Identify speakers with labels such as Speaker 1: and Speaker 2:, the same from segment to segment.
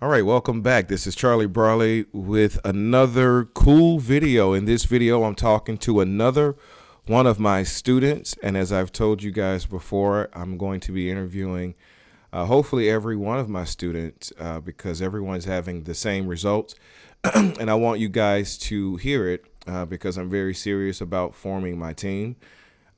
Speaker 1: All right, welcome back. This is Charlie Brawley with another cool video. In this video, I'm talking to another one of my students. And as I've told you guys before, I'm going to be interviewing hopefully every one of my students because everyone's having the same results. And I want you guys to hear it because I'm very serious about forming my team.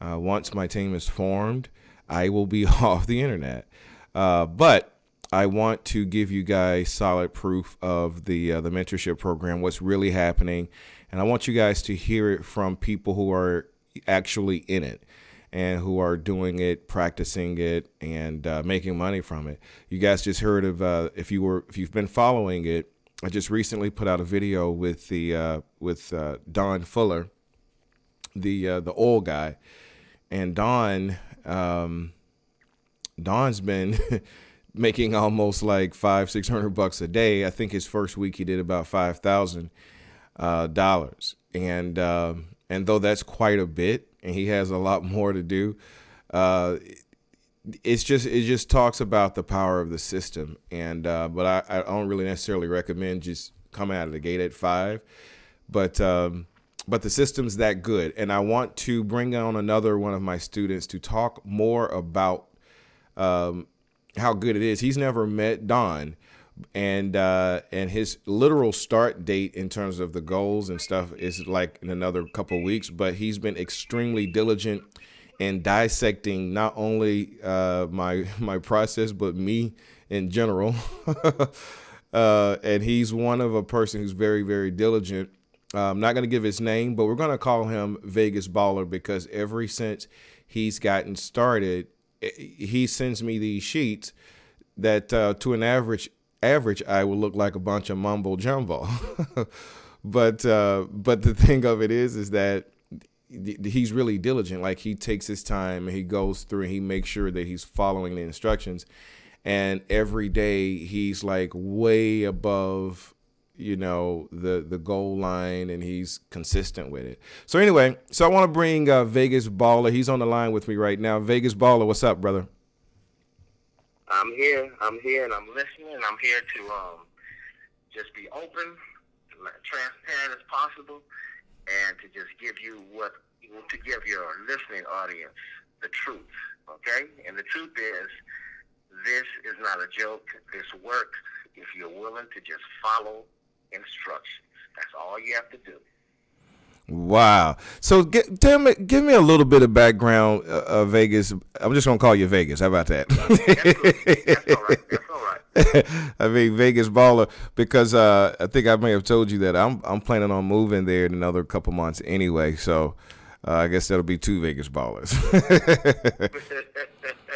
Speaker 1: Once my team is formed, I will be off the internet. But I want to give you guys solid proof of the mentorship program, what's really happening, and I want you guys to hear it from people who are actually in it and who are doing it, practicing it, and making money from it. You guys just heard of if you've been following it. I just recently put out a video with the Don Fuller, the oil guy, and Don's been making almost like $500-600 a day. I think his first week he did about $5,000, and though that's quite a bit, and he has a lot more to do. Uh, it just talks about the power of the system, and but I don't really necessarily recommend just coming out of the gate at five, but. But the system's that good, and I want to bring on another one of my students to talk more about um, how good it is. He's never met Don, and his literal start date in terms of the goals and stuff is like in another couple of weeks. But he's been extremely diligent in dissecting not only my process but me in general. And he's one of a person who's very diligent. I'm not going to give his name, but we're going to call him Vegas Baller because ever since he's gotten started, he sends me these sheets that to an average eye will look like a bunch of mumbo jumbo. But the thing of it is that he's really diligent. Like, he takes his time and he goes through and he makes sure that he's following the instructions. And every day he's like way above the goal line, and he's consistent with it. So anyway, I want to bring Vegas Baller. He's on the line with me right now. Vegas Baller, what's up, brother?
Speaker 2: I'm here, and I'm listening. And I'm here to just be open, transparent as possible, and to just give you to give your listening audience the truth. Okay, and the truth is, this is not a joke. This works if you're willing to just follow instructions. That's all you have to do.
Speaker 1: Wow. So give me a little bit of background of Vegas. I'm just gonna call you Vegas. How about that?
Speaker 2: That's good. That's all right. That's all right.
Speaker 1: I mean, Vegas Baller, because I think I may have told you that I'm planning on moving there in another couple months anyway. So I guess that'll be two Vegas Ballers.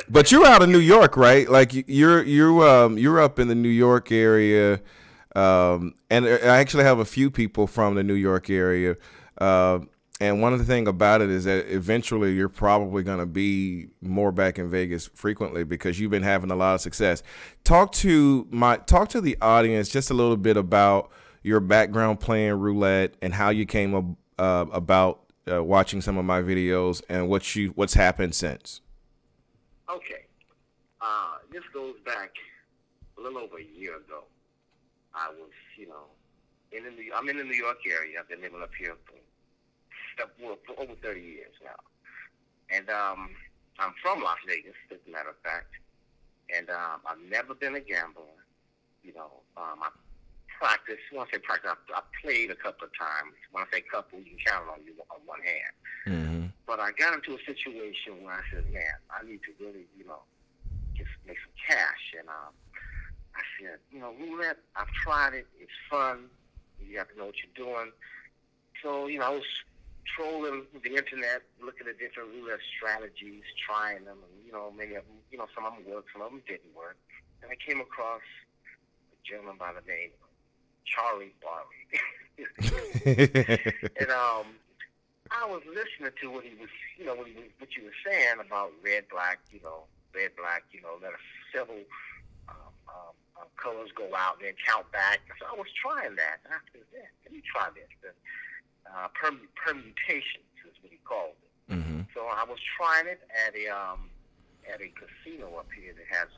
Speaker 1: But you're out of New York, right? Like you're up in the New York area, and I actually have a few people from the New York area. Uh, and one of the thing about it is that eventually you're probably going to be more back in Vegas frequently because you've been having a lot of success. Talk to the audience just a little bit about your background playing roulette and how you came about watching some of my videos and what's happened since.
Speaker 2: Okay. This goes back a little over a year ago. I was, I'm in the New York area. I've been living up here for over 30 years now. And I'm from Las Vegas, as a matter of fact. And I've never been a gambler. I practiced. When I say practice, I played a couple of times. When I say couple, you can count on one hand.
Speaker 1: Mm-hmm.
Speaker 2: But I got into a situation where I said, man, I need to really, just make some cash. And I said, roulette, I've tried it. It's fun. You have to know what you're doing. So, I was trolling the internet, looking at different roulette strategies, trying them. And, many of them, some of them worked, some of them didn't work. And I came across a gentleman by the name of Charlie Barley. And I was listening to what he was, what you were saying about red, black, let several colors go out and then count back. So I was trying that. And I said, yeah, let me try this. Permutations is what he called it.
Speaker 1: Mm-hmm.
Speaker 2: So I was trying it at a casino up here that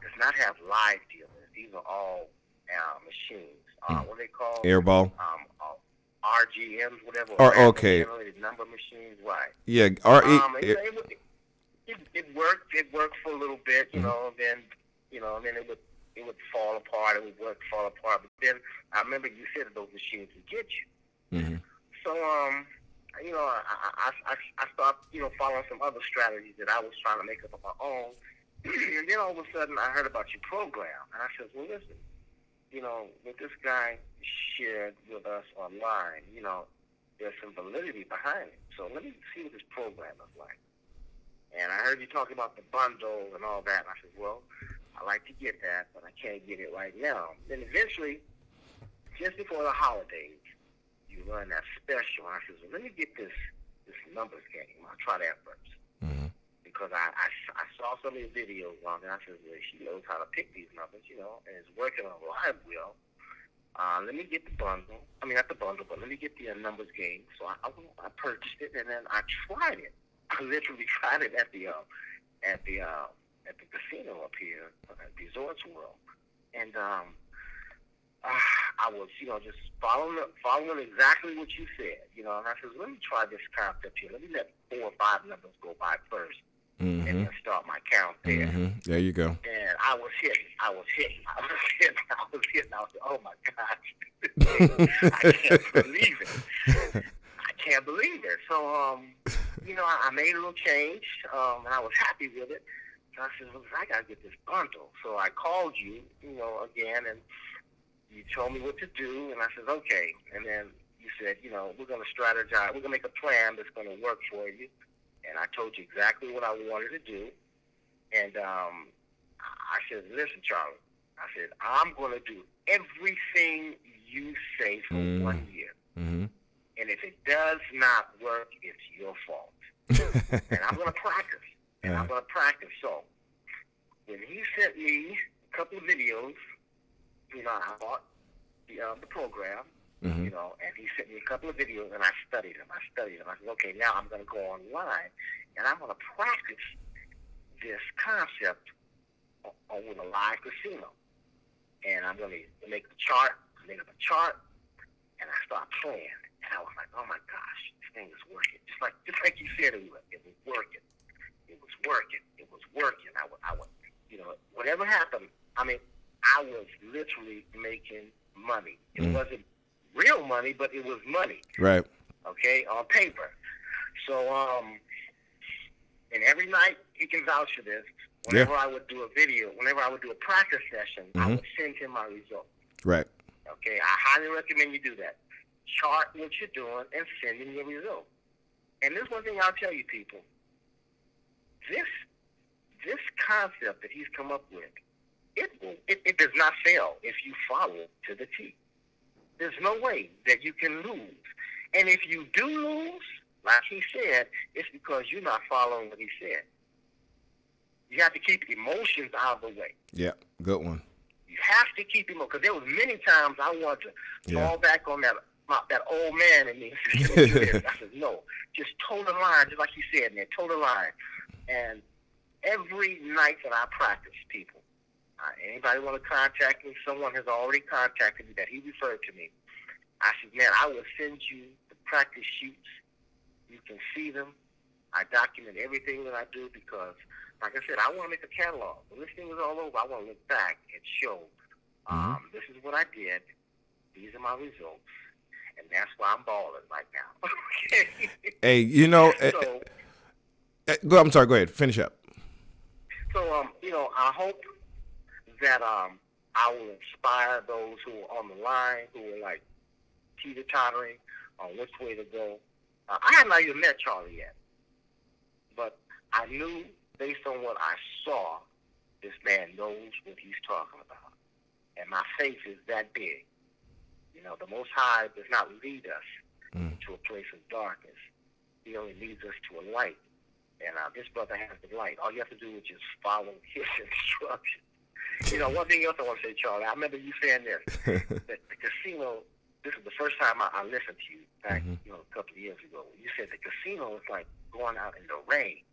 Speaker 2: does not have live dealers. These are all machines.
Speaker 1: Mm.
Speaker 2: What are they called?
Speaker 1: Airball.
Speaker 2: RGMs, whatever,
Speaker 1: Or
Speaker 2: random
Speaker 1: okay.
Speaker 2: generated number machines. Right.
Speaker 1: Yeah. Or
Speaker 2: It worked. It worked for a little bit,
Speaker 1: mm-hmm.
Speaker 2: And then it would fall apart. It would work, fall apart. But then I remember you said that those machines would get you.
Speaker 1: Mm-hmm.
Speaker 2: So I started following some other strategies that I was trying to make up on my own. And then all of a sudden I heard about your program, and I said, well, listen, what this guy shared with us online, there's some validity behind it. So let me see what this program is like. And I heard you talking about the bundle and all that. And I said, well, I like to get that, but I can't get it right now. Then eventually, just before the holidays, you run that special. And I said, well, let me get this numbers game. I'll try that first.
Speaker 1: Mm-hmm.
Speaker 2: Because I saw some of the videos on there. I said, well, she knows how to pick these numbers, and it's working on live well. Let me get the bundle. I mean, not the bundle, but let me get the numbers game. So I purchased it, and then I tried it. I literally tried it at the casino up here at Resorts World, and I was just following exactly what you said, And I said, let me try this concept here. Let me let 4 or 5 numbers go by first,
Speaker 1: mm-hmm.
Speaker 2: and then start my count there.
Speaker 1: Mm-hmm. There you go.
Speaker 2: And I was hitting. I was oh my gosh, I can't believe it. I can't believe it. So, I made a little change, and I was happy with it. So I said, well, I got to get this bundle. So I called you, again, and you told me what to do, and I said, okay. And then you said, we're going to strategize. We're going to make a plan that's going to work for you. And I told you exactly what I wanted to do. And I said, listen, Charlie, I said, I'm going to do everything you say for 1 year.
Speaker 1: Mm-hmm.
Speaker 2: And if it does not work, it's your fault. And I'm going to practice. And I'm going to practice. So when he sent me a couple of videos, I bought the program,
Speaker 1: mm-hmm.
Speaker 2: And he sent me a couple of videos, and I studied them. I said, okay, now I'm going to go online, and I'm going to practice this concept with a live casino. And I'm going to make a chart. I made up a chart, and I start playing. And I was like, oh my gosh, this thing is working. Just like you said it was. It was working. It was working. It was working. I would, whatever happened, I mean, I was literally making money. It wasn't real money, but it was money.
Speaker 1: Right.
Speaker 2: Okay, on paper. So, and every night, he can vouch for this. Whenever I would do a video, whenever I would do a practice session, I would send him my results.
Speaker 1: Right.
Speaker 2: Okay, I highly recommend you do that. Chart what you're doing and send in your results. And there's one thing I'll tell you, people. This concept that he's come up with, it does not fail if you follow it to the T. There's no way that you can lose. And if you do lose, like he said, it's because you're not following what he said. You have to keep emotions out of the way.
Speaker 1: Yeah, good one.
Speaker 2: You have to keep emotions, because there was many times I wanted to fall back on that old man in me. I said, no, just toe the line, just like you said, man, toe the line. And every night that I practice, people, anybody want to contact me, someone has already contacted me that he referred to me. I said, man, I will send you the practice sheets. You can see them. I document everything that I do because, like I said, I want to make a catalog. When this thing is all over, I want to look back and show, this is what I did. These are my results. And that's why I'm balling right now.
Speaker 1: Hey, I'm sorry, go ahead. Finish up.
Speaker 2: So, I hope that I will inspire those who are on the line, who are like teeter-tottering on which way to go. I have not even met Charlie yet, but I knew based on what I saw, this man knows what he's talking about. And my faith is that big. The Most High does not lead us to a place of darkness. He only leads us to a light. And this brother has the light. All you have to do is just follow his instructions. One thing else I want to say, Charlie, I remember you saying this. That the casino, this is the first time I listened to you back, a couple of years ago. You said the casino is like going out in the rain.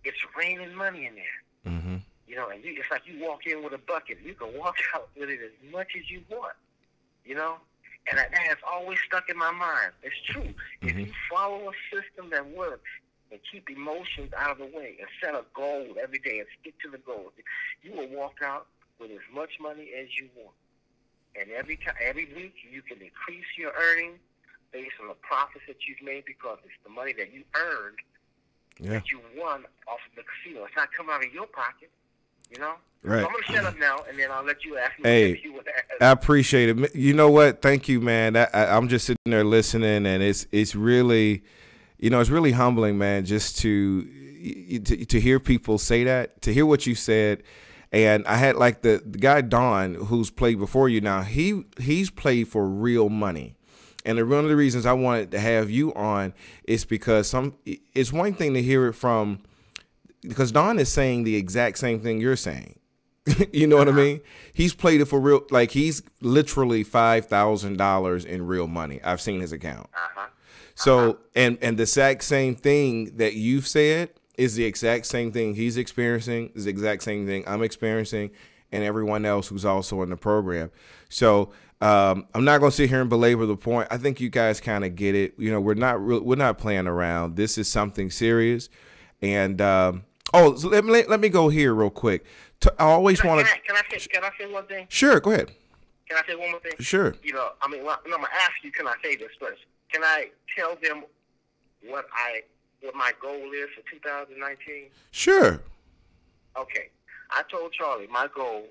Speaker 2: It's raining money in there. You know, and it's like you walk in with a bucket. You can walk out with it as much as you want. You know, and that has always stuck in my mind. It's true. If you follow a system that works and keep emotions out of the way and set a goal every day and stick to the goal, you will walk out with as much money as you want. And every week you can increase your earnings based on the profits that you've made, because it's the money that you earned that you won off of the casino. It's not coming out of your pocket, you know?
Speaker 1: Right.
Speaker 2: So I'm going to shut up now, and then I'll let you ask me
Speaker 1: Hey,
Speaker 2: you would ask.
Speaker 1: I appreciate it. You know what? Thank you, man. I'm just sitting there listening, and it's really, it's really humbling, man, just to hear people say that, to hear what you said. And I had like the guy Don, who's played before you now. He's played for real money. And one of the reasons I wanted to have you on is because it's one thing to hear it from, because Don is saying the exact same thing you're saying. You know what I mean? He's played it for real. Like, he's literally $5,000 in real money. I've seen his account. So, and the exact same thing that you've said is the exact same thing he's experiencing, is the exact same thing I'm experiencing, and everyone else who's also in the program. So, I'm not going to sit here and belabor the point. I think you guys kind of get it. You know, we're not playing around. This is something serious. And so let me go here real quick. I always want to.
Speaker 2: Can I say one thing?
Speaker 1: Sure, go ahead.
Speaker 2: Can I say one more thing?
Speaker 1: Sure.
Speaker 2: You know, I mean, I'm gonna ask you. Can I say this first? Can I tell them what my goal is for 2019?
Speaker 1: Sure.
Speaker 2: Okay. I told Charlie my goal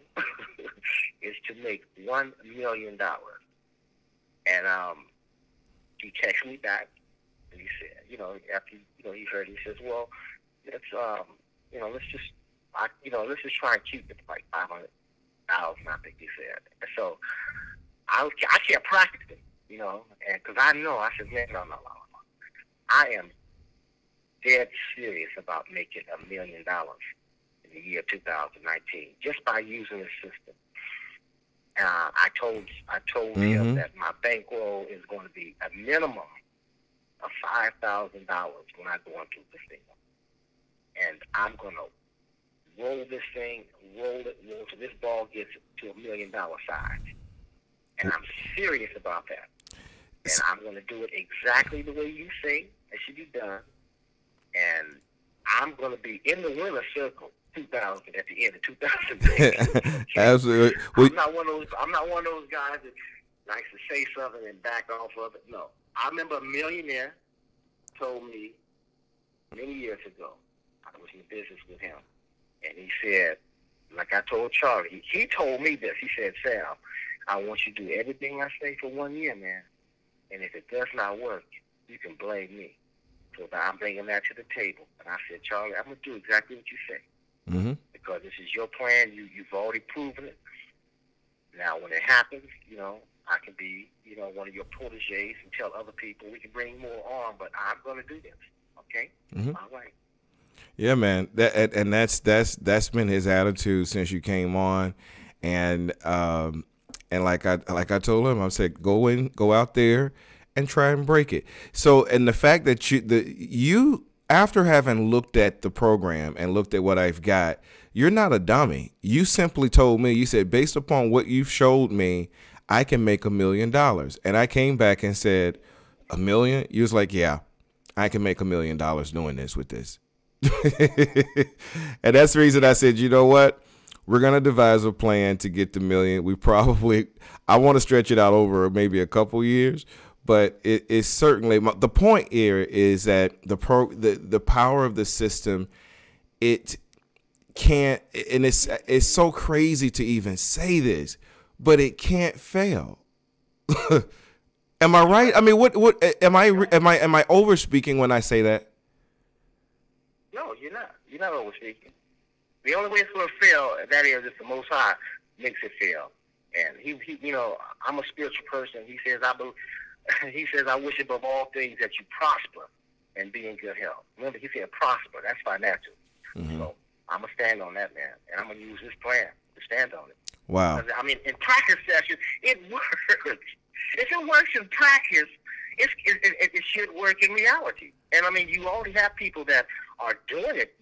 Speaker 2: is to make $1 million, and he texted me back, and he said, after he heard, he says, well, let's just try and keep it like 500,000. I think he said. So I kept practicing, and because I know, I said, man, no, I am dead serious about making $1 million in the year 2019 just by using the system. I told him that my bankroll is going to be a minimum of $5,000 when I go into the casino, and I'm going to roll this thing, roll till this ball gets to $1 million size. And I'm serious about that. And I'm going to do it exactly the way you say it should be done. And I'm going to be in the winner's circle 2000 at the end of 2010.
Speaker 1: Absolutely.
Speaker 2: I'm not one of those guys that likes to say something and back off of it. No. I remember a millionaire told me many years ago, I was in business with him, and he said, like I told Charlie, he told me this. He said, Sam, I want you to do everything I say for 1 year, man. And if it does not work, you can blame me. So I'm bringing that to the table. And I said, Charlie, I'm going to do exactly what you say. Because this is your plan. You've already proven it. Now, when it happens, I can be, one of your proteges and tell other people we can bring more on, but I'm going to do this. Okay? All right.
Speaker 1: Yeah, man. That's been his attitude since you came on, and like I told him, I said, go out there and try and break it. So, and the fact that you after having looked at the program and looked at what I've got, you're not a dummy. You simply told me, you said, based upon what you've showed me, I can make $1 million. And I came back and said, $1 million? You was like, yeah, I can make $1 million doing this with this. And that's the reason I said, you know what? We're going to devise a plan to get the $1 million. I want to stretch it out over maybe a couple years, but it's certainly, the point here is that the power of the system, it can't, and it's so crazy to even say this, but it can't fail. Am I right? I mean, what am I over speaking when I say that?
Speaker 2: No, you're not. You're not over speaking. The only way it's going to fail, that is, if the Most High makes it fail. And he, I'm a spiritual person. He says, I wish above all things that you prosper and be in good health. Remember, he said prosper. That's financial. So I'm going to stand on that, man. And I'm going to use this plan to stand on it.
Speaker 1: Wow.
Speaker 2: I mean, in practice sessions, it works. If it works in practice, it should work in reality. And I mean, you already have people that are doing it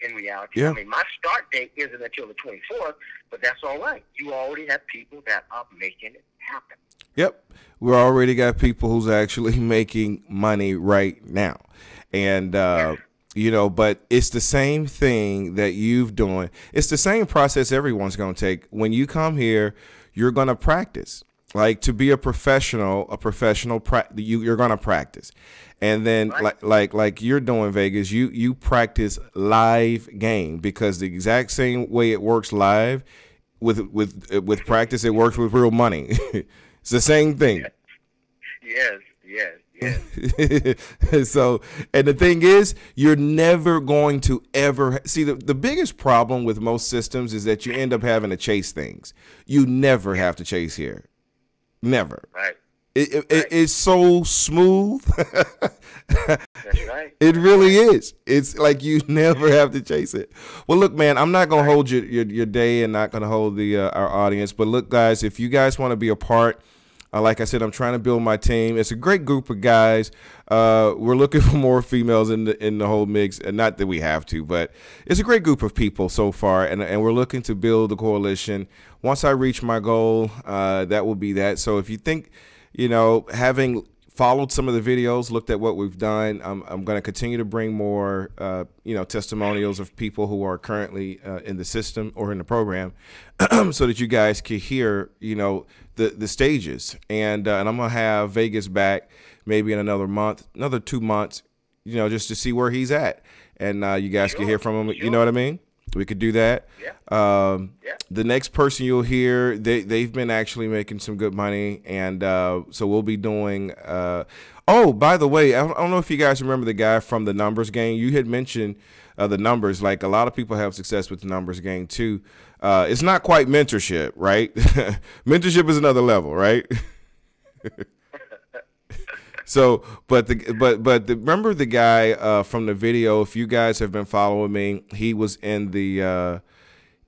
Speaker 2: in reality.
Speaker 1: Yeah.
Speaker 2: I mean, my start date isn't until the 24th, but that's all right. You already have people that are making it happen.
Speaker 1: Yep. We already got people who's actually making money right now. And,
Speaker 2: Yes.
Speaker 1: but it's the same thing that you've doing. It's the same process everyone's going to take. When you come here, you're going to practice. Like to be a professional, you're going to practice. And then
Speaker 2: Right.
Speaker 1: like you're doing Vegas, you practice live game because the exact same way it works live with practice, it works with real money. It's the same thing.
Speaker 2: Yes. Yes. Yes.
Speaker 1: So, and the thing is, you're never going to ever see the biggest problem with most systems is that you end up having to chase things. You never have to chase here. Never.
Speaker 2: Right.
Speaker 1: It's so smooth.
Speaker 2: That's right.
Speaker 1: It really is. It's like you never have to chase it. Well, look, man, I'm not going to hold your day and not going to hold the our audience. But look, guys, if you guys want to be a part, like I said, I'm trying to build my team. It's a great group of guys. We're looking for more females in the whole mix. And not that we have to, but it's a great group of people so far. And we're looking to build a coalition. Once I reach my goal, that will be that. So if you think, having followed some of the videos, looked at what we've done, I'm going to continue to bring more, testimonials of people who are currently in the system or in the program so that you guys can hear, the stages. And I'm going to have Vegas back maybe in another month, another 2 months, just to see where he's at. And you guys can hear from him.
Speaker 2: Sure.
Speaker 1: You know what I mean? We could do that.
Speaker 2: Yeah. Yeah.
Speaker 1: The next person you'll hear, they've been actually making some good money, and so we'll be doing. Oh, by the way, I don't know if you guys remember the guy from the numbers game. You had mentioned the numbers. Like a lot of people have success with the numbers game too. It's not quite mentorship, right? Mentorship is another level, right? So, remember the guy from the video? If you guys have been following me, he was in the.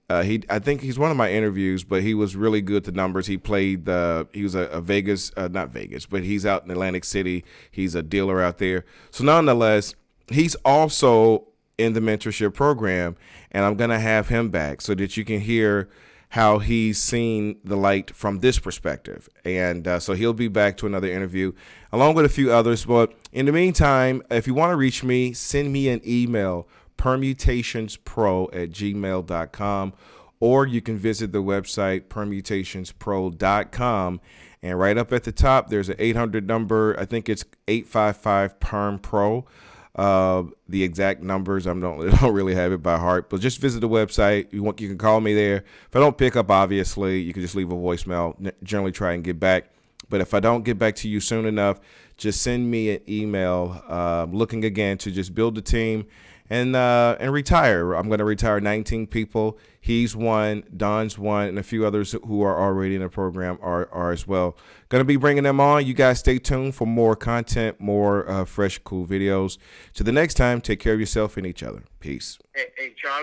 Speaker 1: I think he's one of my interviews, but he was really good to numbers. He played he was a Vegas, not Vegas, but he's out in Atlantic City. He's a dealer out there. So nonetheless, he's also in the mentorship program, and I'm gonna have him back so that you can hear how he's seen the light from this perspective. And so he'll be back to another interview along with a few others. But in the meantime, if you want to reach me, send me an email, permutationspro@gmail.com, or you can visit the website permutationspro.com. And right up at the top, there's an 800 number. I think it's 855-PERM-PRO. The exact numbers, I don't really have it by heart, but just visit the website. You can call me there. If I don't pick up, obviously, you can just leave a voicemail. Generally try and get back. But if I don't get back to you soon enough, just send me an email looking again to just build a team and retire. I'm going to retire 19 people. He's one, Don's one, and a few others who are already in the program are as well. Going to be bringing them on. You guys stay tuned for more content, more fresh, cool videos. Till the next time, take care of yourself and each other. Peace.
Speaker 2: Hey, Charlie.